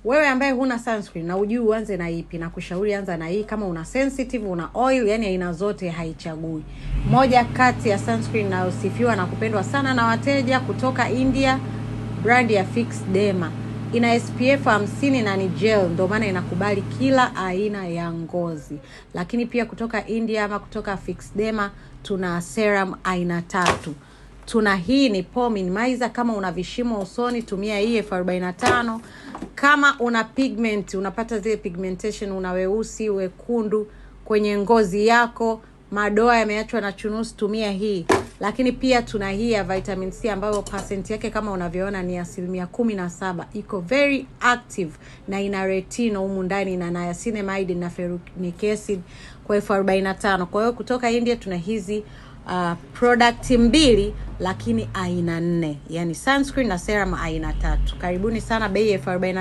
wewe ambaye huna sunscreen na ujui uanze na ipi, na kushauri anza na hii. Kama una sensitive, una oil, yani aina zote haichagui. Moja kati ya sunscreen na usifiwa na kupendwa sana na wateja kutoka India, brand ya Fix Derma. Ina SPF 50 na ni gel, ndio maana inakubali kila aina ya ngozi. Lakini pia kutoka India ama kutoka Fix Derma tuna serum aina 3. Tuna hii ni pore minimizer, kama una vishimo usoni tumia hii 45. Kama una pigment, unapata zile pigmentation, una weusi, wekundu kwenye ngozi yako, madoa yameachwa na chunusi, tumia hii. Lakini pia tuna hii ya vitamin C ambayo percent yake kama unavyoona ni 17%. Iko very active na ina retinol humu ndani na niacinamide na ferulic acid kwa 45. Kwa hiyo kutoka India tuna hizi product 2 lakini aina 4, yani sunscreen na serum aina 3. Karibuni sana, bei 45.